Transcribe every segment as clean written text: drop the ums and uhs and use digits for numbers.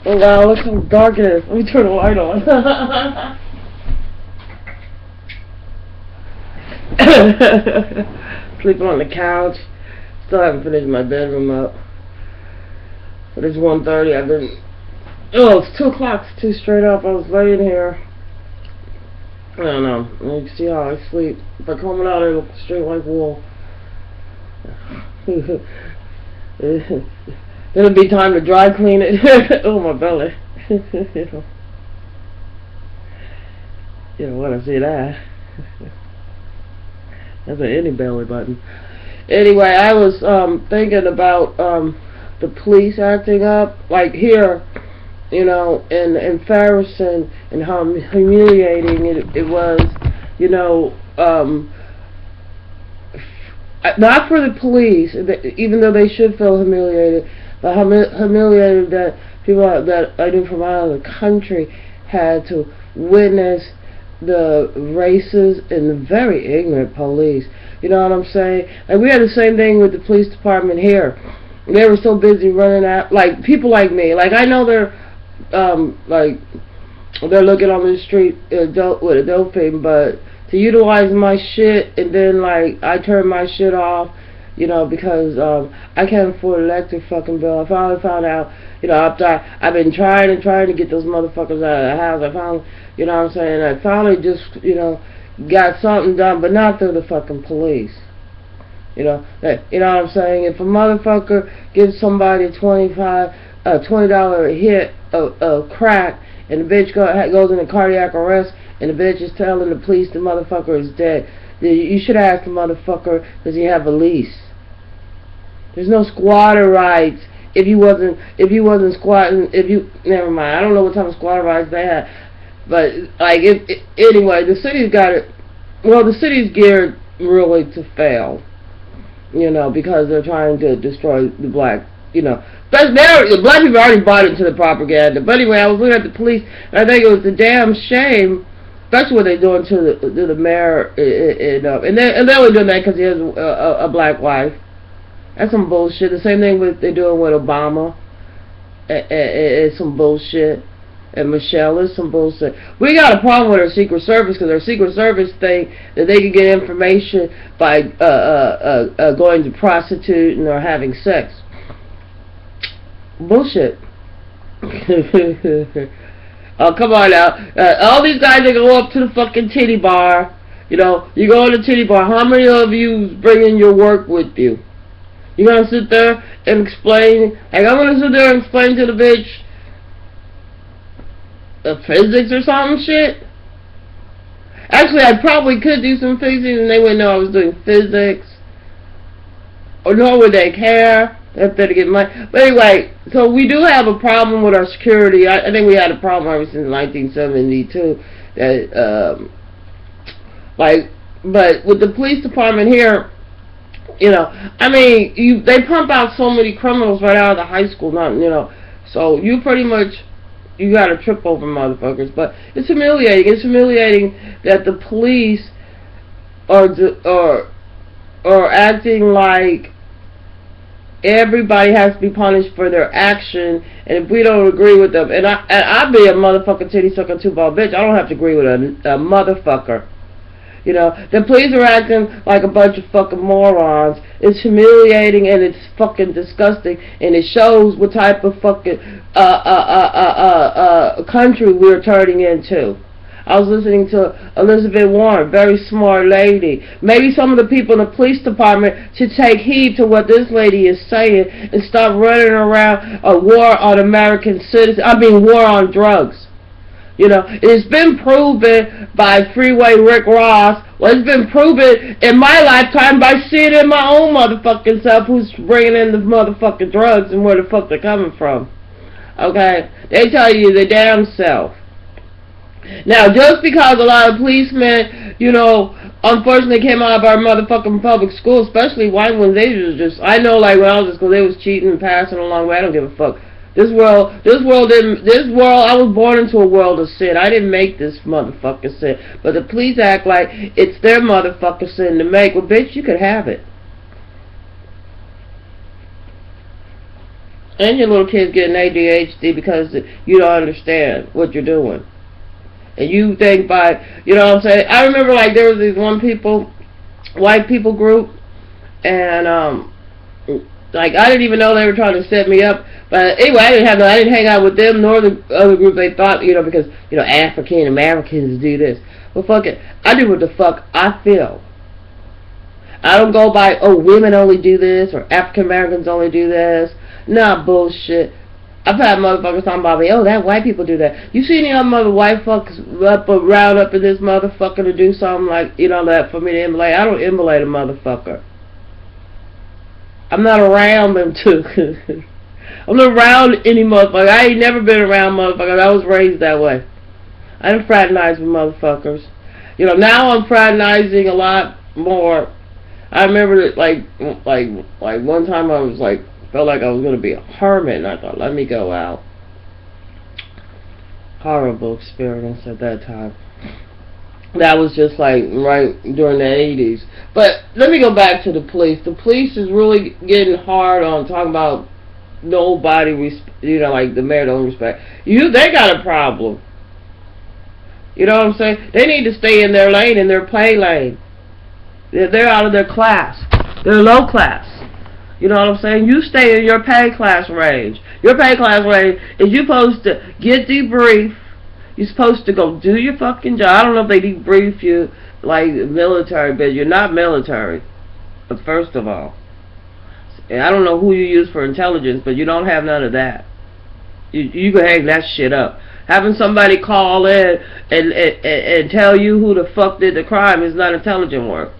Oh wow, look how dark it is. Let me turn the light on. Sleeping on the couch. Still haven't finished my bedroom up. But it's 1:30. I've been... Oh, it's 2 o'clock. It's 2 straight up. I was laying here. I don't know. You can see how I sleep. If I comb it out, it'll look straight like wool. It'll be time to dry clean it. Oh, my belly. You don't want to see that. That's an any belly button. Anyway, I was thinking about the police acting up, like here, you know, in Ferguson, and how humiliating it was, you know, not for the police, even though they should feel humiliated, but how humiliated that people that I knew from out of the country had to witness the racist and the very ignorant police. You know what I'm saying? Like, we had the same thing with the police department here. They were so busy running out, like people like me. Like, I know they're like they're looking on the street with a dope thing, but to utilize my shit and then like I turn my shit off, you know, because I can't afford an electric fucking bill. I finally found out, you know, after I've been trying to get those motherfuckers out of the house. I found, you know what I'm saying, I finally just, you know, got something done, but not through the fucking police. You know what I'm saying? If a motherfucker gives somebody a $20 hit of crack, and the bitch goes into cardiac arrest, and the bitch is telling the police the motherfucker is dead, you should ask the motherfucker, does he have a lease? There's no squatter rights if you wasn't squatting. Never mind. I don't know what type of squatter rights they have, but like anyway, the city's got it. Well, the city's geared really to fail. You know, because they're trying to destroy the black, you know. The black people already bought into the propaganda. But anyway, I was looking at the police, and I think it was a damn shame, especially what they're doing to the mayor, and they're only doing that because he has a black wife. That's some bullshit. The same thing they're doing with Obama. It's some bullshit. And Michelle is some bullshit. We got a problem with our Secret Service because our Secret Service think that they can get information by going to prostituting or having sex. Bullshit. Oh, come on now. All these guys that go up to the fucking titty bar, you know, you go to the titty bar, how many of you bringing your work with you? You gonna sit there and explain, like I'm gonna sit there and explain to the bitch physics or something shit? Actually, I probably could do some physics and they wouldn't know I was doing physics. Or nor would they care if they get money. But anyway, so we do have a problem with our security. I think we had a problem ever since 1972. That, but with the police department here, you know, I mean, they pump out so many criminals right out of the high school, you know, so you pretty much, you gotta trip over motherfuckers. But it's humiliating. It's humiliating that the police are acting like everybody has to be punished for their action, and if we don't agree with them, and I'd be a motherfucking titty sucking two-ball bitch. I don't have to agree with a motherfucker. You know, the police are acting like a bunch of fucking morons. It's humiliating and it's fucking disgusting, and it shows what type of fucking country we're turning into. I was listening to Elizabeth Warren, very smart lady. Maybe some of the people in the police department should take heed to what this lady is saying and stop running around a war on American citizens. I mean, war on drugs. You know, it's been proven by Freeway Rick Ross. Well, it's been proven in my lifetime by seeing it in my own motherfucking self who's bringing in the motherfucking drugs and where the fuck they're coming from. Okay? They tell you the damn self. Now, just because a lot of policemen, you know, unfortunately came out of our motherfucking public schools, especially white ones, they just, I know, like when I was in school, they was cheating and passing along, but I don't give a fuck. This world, I was born into a world of sin. I didn't make this motherfucking sin. But the police act like it's their motherfucking sin to make. Well, bitch, you could have it. And your little kids getting ADHD because you don't understand what you're doing. And you think by, you know what I'm saying? I remember like there was these white people group, and like I didn't even know they were trying to set me up. But anyway, I didn't hang out with them nor the other group. They thought, because African Americans do this. Well, fuck it. I do what the fuck I feel. I don't go by, women only do this or African Americans only do this. Nah, bullshit. I've had motherfuckers talking about me, that white people do that. You see any other white fucks round up in this motherfucker to do something like, that for me to immolate? I don't immolate a motherfucker. I'm not around them too. I'm not around any motherfucker. I ain't never been around motherfuckers. I was raised that way. I didn't fraternize with motherfuckers. Now I'm fraternizing a lot more. I remember that like one time I was like, felt like I was going to be a hermit, and I thought, let me go out. Horrible experience at that time. That was just like right during the 80s. But let me go back to the police. The police is really getting hard on talking about nobody, like the mayor don't respect. They got a problem. You know what I'm saying? They need to stay in their lane, in their play lane. They're out of their class. They're low class. You know what I'm saying? You stay in your pay class range. Your pay class range is you're supposed to get debriefed. You're supposed to go do your fucking job. I don't know if they debrief you like military, but you're not military. First of all. And I don't know who you use for intelligence, but you don't have none of that. You can hang that shit up. Having somebody call in and tell you who the fuck did the crime is not intelligent work.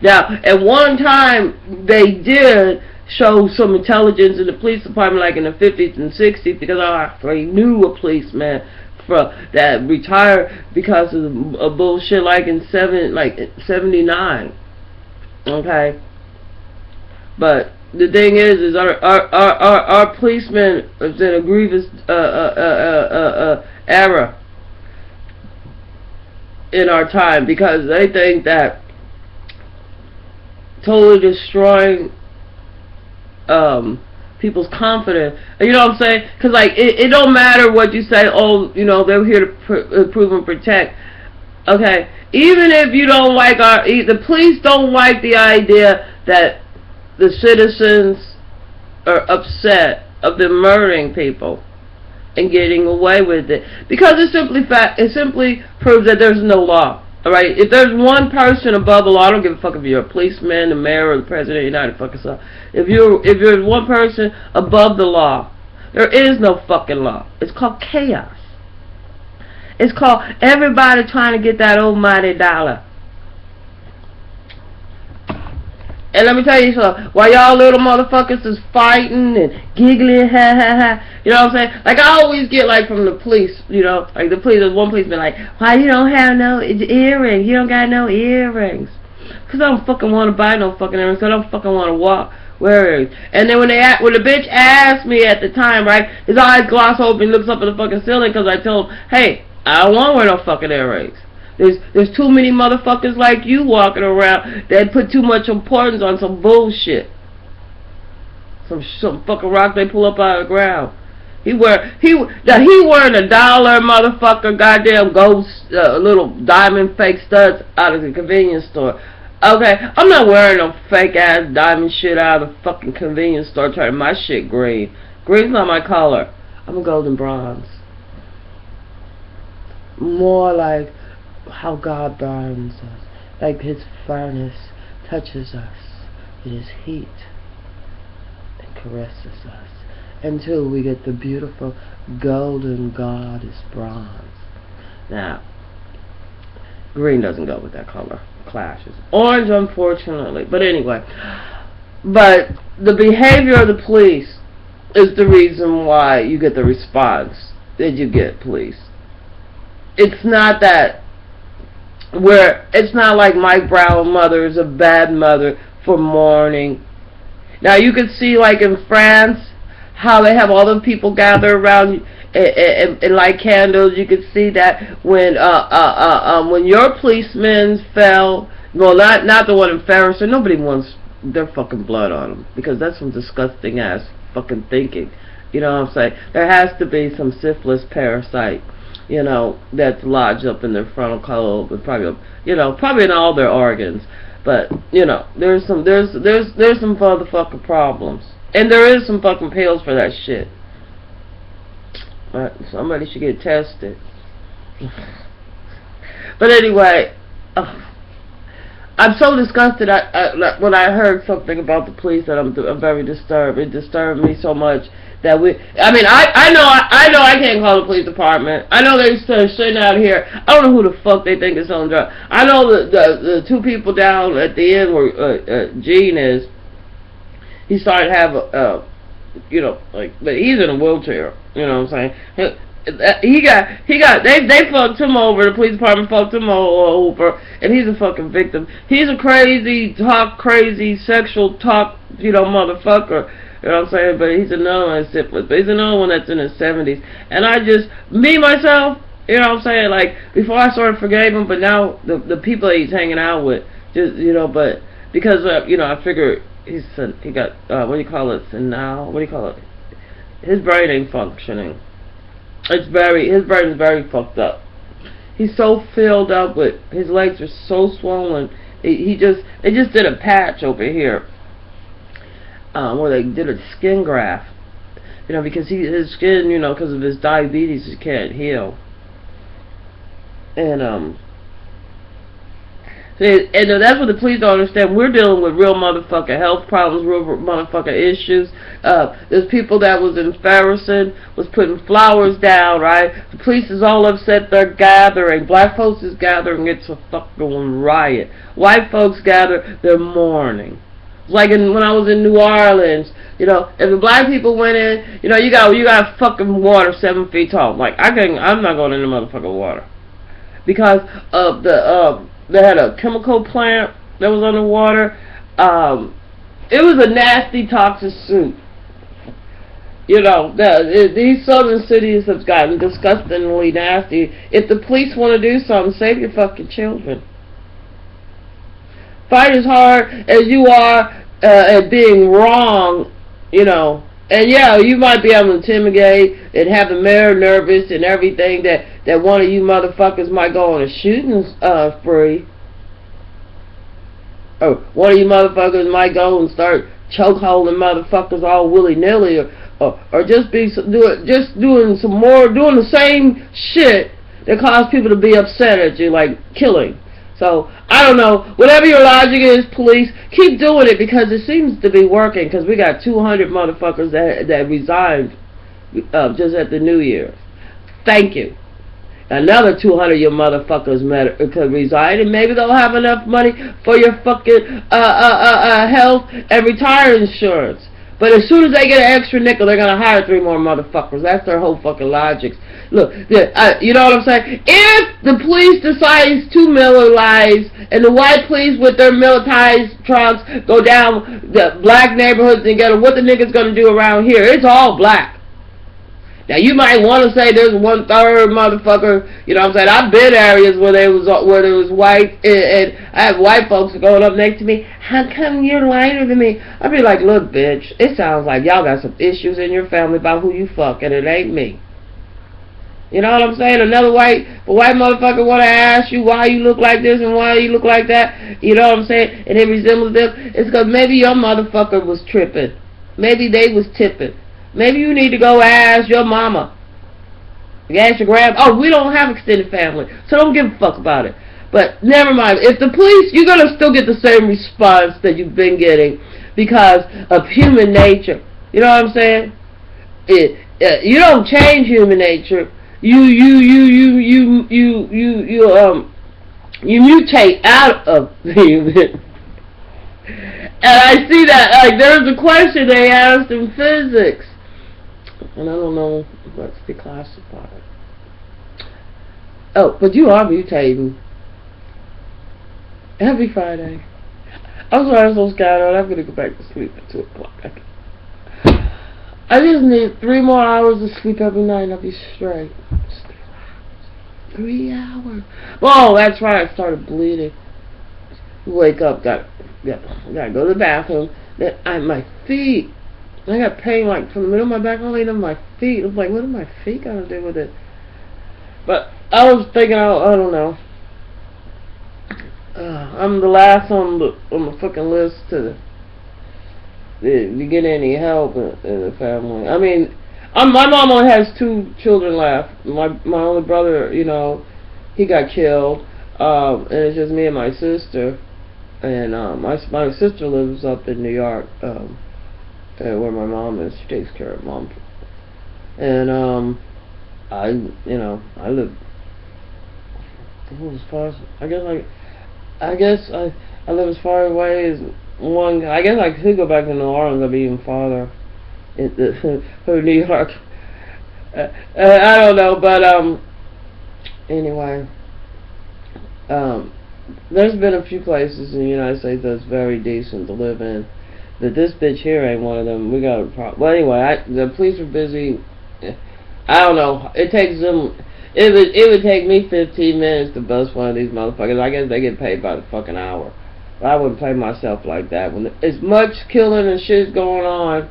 Now, at one time, they did show some intelligence in the police department, like in the 50s and 60s, because I actually knew a policeman that retired because of bullshit, like in 79. Okay, but the thing is our policemen is in a grievous era in our time, because they think that totally destroying people's confidence. You know what I'm saying? Because like it don't matter what you say. They're here to prove and protect. Okay, even if you don't like the police don't like the idea that the citizens are upset of them murdering people and getting away with it, because it simply proves that there's no law. Alright, if there's one person above the law, I don't give a fuck if you're a policeman, the mayor, or the president of the United fucking States. If you're one person above the law, there is no fucking law. It's called chaos. It's called everybody trying to get that almighty dollar. And let me tell you something, while y'all little motherfuckers is fighting and giggling, ha ha ha, you know what I'm saying? Like I always get like from the police, like the police, there's one policeman like, why you don't have no earrings? You don't got no earrings. Because I don't fucking want to buy no fucking earrings, so I don't fucking want to wear earrings. And then when the bitch asked me at the time, right, his eyes gloss open, looks up at the fucking ceiling, because I told him, hey, I don't want to wear no fucking earrings. There's too many motherfuckers like you walking around that put too much importance on some bullshit. Some fucking rock they pull up out of the ground. He wearing $1 motherfucker goddamn gold little diamond fake studs out of the convenience store. Okay, I'm not wearing no fake ass diamond shit out of the fucking convenience store trying my shit green. Green's not my color. I'm a golden bronze. More like how God burns us, like His furnace touches us with His heat and caresses us until we get the beautiful golden goddess bronze. Now, green doesn't go with that color. Clashes. Orange, unfortunately. But anyway, but the behavior of the police is the reason why you get the response that you get, police. It's not that it's not like Mike Brown's mother is a bad mother for mourning. Now you can see like in France how they have all the people gather around and light candles. You can see that when your policemen fell, well not the one in Ferris, so nobody wants their fucking blood on them, because that's some disgusting ass fucking thinking. You know what I'm saying? There has to be some syphilis parasite, that's lodged up in their frontal lobe, and probably, probably in all their organs. But there's some motherfucking problems, and there is some fucking pills for that shit. But somebody should get tested. But anyway, I'm so disgusted. When I heard something about the police, that I'm very disturbed. It disturbed me so much that I know I can't call the police department. I know they're sitting out here. I don't know who the fuck they think is on drugs. I know the two people down at the end where Gene is. He started to have but he's in a wheelchair. You know what I'm saying? They fucked him over. The police department fucked him over, and he's a fucking victim. He's a crazy sexual talk, motherfucker. You know what I'm saying? But he's another one that's syphilis. But he's another one that's in his 70s. And myself, you know what I'm saying? Like, before I sort of forgave him, but now the people that he's hanging out with, just, but because, I figure he got, what do you call it? His brain ain't functioning. His brain is very fucked up. He's so filled up with, his legs are so swollen. They just did a patch over here, where they did a skin graft. Because his skin, because of his diabetes, he can't heal. And that's what the police don't understand. We're dealing with real motherfucking health problems, real motherfucking issues. There's people that was embarrassing, was putting flowers down, right? The police is all upset. They're gathering. Black folks is gathering. It's a fucking riot. White folks gather. They're mourning. Like when I was in New Orleans, if the black people went in, you got fucking water 7 feet tall. Like I'm not going in the motherfucking water because of they had a chemical plant that was underwater. It was a nasty, toxic soup. These southern cities have gotten disgustingly nasty. If the police want to do something, save your fucking children. Fight as hard as you are at being wrong, and you might be able to intimidate and have the mayor nervous and everything that one of you motherfuckers might go on a shooting spree. Or one of you motherfuckers might go and start chokeholding motherfuckers all willy-nilly, or just doing the same shit that cause people to be upset at you, like killing. So, I don't know. Whatever your logic is, police, keep doing it because it seems to be working. Because we got 200 motherfuckers that resigned just at the New Year. Thank you. Another 200 of your motherfuckers could resign, and maybe they'll have enough money for your fucking health and retirement insurance. But as soon as they get an extra nickel, they're gonna hire 3 more motherfuckers. That's their whole fucking logic. Look, you know what I'm saying? If the police decides to militarize, and the white police with their militarized trucks go down the black neighborhoods and get what the niggas gonna do around here? It's all black. Now you might want to say there's 1/3 motherfucker. You know what I'm saying? I've been areas where there was white, and I have white folks going up next to me. How come you're lighter than me? I'd be like, look, bitch. It sounds like y'all got some issues in your family about who you fuck, and it ain't me. You know what I'm saying? Another white motherfucker want to ask you why you look like this and why you look like that. You know what I'm saying? And it resembles them. It's because maybe your motherfucker was tripping. Maybe they was tipping. Maybe you need to go ask your mama. You ask your grandma. Oh, we don't have extended family, so don't give a fuck about it. But never mind. If the police, you're going to still get the same response that you've been getting because of human nature. You know what I'm saying? You don't change human nature. You mutate out of the human. And I see that, like, there's a question they asked in physics. And I don't know what's declassified. Oh, but you are mutating. Happy Friday. I'm sorry I'm so scattered. I'm going to go back to sleep at 2 o'clock. I just need 3 more hours of sleep every night and I'll be straight. 3 hours. Oh, that's right. I started bleeding. Wake up, gotta go to the bathroom. Then my feet I got pain like from the middle of my back all the way to my feet. I'm like, what do my feet got to do with it? But I was thinking, I don't know. I'm the last on the fucking list to get any help in the family. I mean, my mom only has 2 children left. My only brother, you know, he got killed, and it's just me and my sister. And my sister lives up in New York, where my mom is. She takes care of mom. And I live as far as I guess I live as far away as one. I guess I could go back to New Orleans. I'd be even farther from New York. I don't know, but anyway, there's been a few places in the United States that's very decent to live in. But this bitch here ain't one of them. We got a problem. Well, anyway, the police are busy. I don't know. It takes them. It would take me 15 minutes to bust one of these motherfuckers. I guess they get paid by the fucking hour. But I wouldn't play myself like that. When as much killing and shit's going on,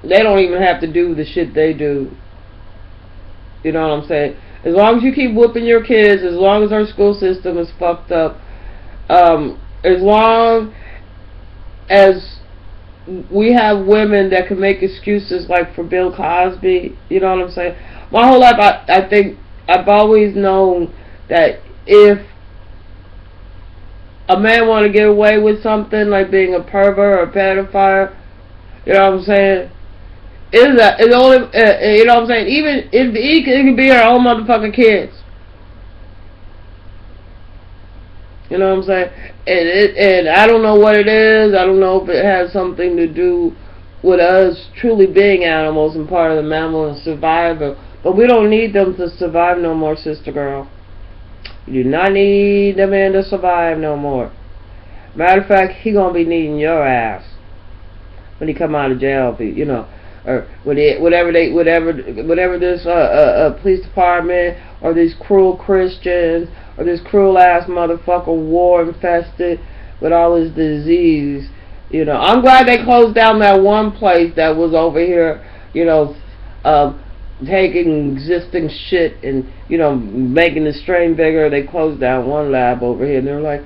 they don't even have to do the shit they do. You know what I'm saying? As long as you keep whooping your kids, as long as our school system is fucked up, as long as we have women that can make excuses like for Bill Cosby, you know what I'm saying? My whole life, I think I've always known that if a man want to get away with something like being a pervert or a pedophile, you know what I'm saying? It's only you know what I'm saying? Even if it could be our own motherfucking kids. You know what I'm saying? And I don't know what it is. I don't know if it has something to do with us truly being animals and part of the mammal and survival. But we don't need them to survive no more, sister girl. You do not need the man to survive no more. Matter of fact, he gonna be needing your ass when he come out of jail. You know, or whatever this police department or these cruel Christians or this cruel ass motherfucker war infested with all his disease. You know, I'm glad they closed down that one place that was over here. You know, taking existing shit and, you know, making the strain bigger. They closed down one lab over here and they were like,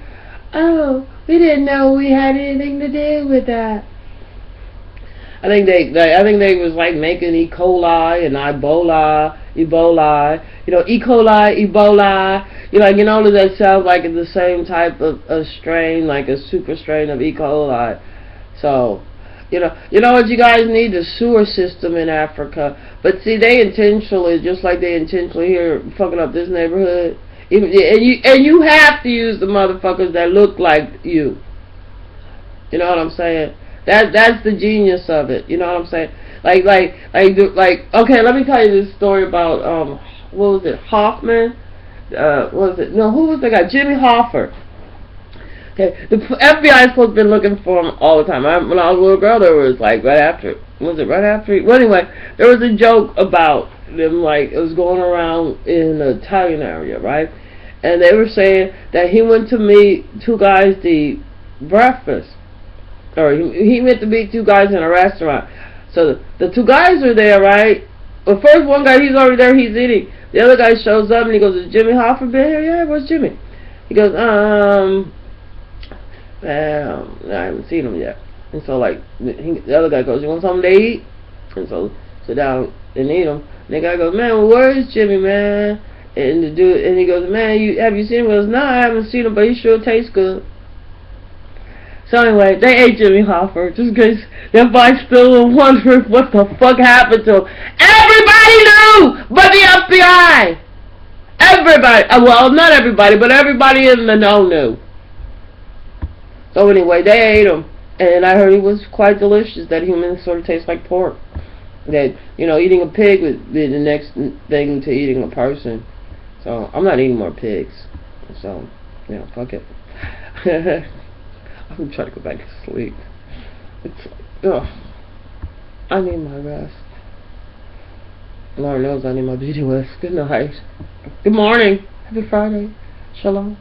oh, we didn't know we had anything to do with that. I think they was like making E. coli and Ebola, you know, E. coli, Ebola, you know that sounds like it's the same type of strain, like a super strain of E. coli. So, you know what you guys need? The sewer system in Africa. But see, they intentionally, just like they intentionally here fucking up this neighborhood. And you have to use the motherfuckers that look like you. You know what I'm saying? That's the genius of it. You know what I'm saying? Like, okay, let me tell you this story about, what was it, Hoffman? What was it? No, who was the guy? Jimmy Hoffa. Okay, the FBI has supposed to been looking for him all the time. When I was a little girl, there was like right after. Well, anyway, there was a joke about them, like it was going around in the Italian area, right? And they were saying that he went to meet 2 guys to eat breakfast, or he went to meet 2 guys in a restaurant. So the 2 guys are there, right? Well, first one guy, he's already there, he's eating. The other guy shows up and he goes, "Is Jimmy Hoffa been here?" "Yeah, where's Jimmy?" He goes, I haven't seen him yet. And so, like, the other guy goes, "You want something to eat?" And so, sit down and eat him. And the guy goes, "Man, well, where is Jimmy, man?" And the dude, and he goes, "Man, have you seen him?" He goes, "No, I haven't seen him, but he sure tastes good." So anyway, they ate Jimmy Hoffa, just because everybody's still wondering what the fuck happened to him. Everybody knew, but the FBI. Everybody, well, not everybody, but everybody in the know knew. So anyway, they ate him, and I heard he was quite delicious. That humans sort of taste like pork. That, you know, eating a pig would be the next thing to eating a person. So I'm not eating more pigs. So, you know, fuck it. I'm trying to go back to sleep. It's like, ugh. I need my rest. Lord knows I need my beauty rest. Good night. Good morning. Happy Friday. Shalom.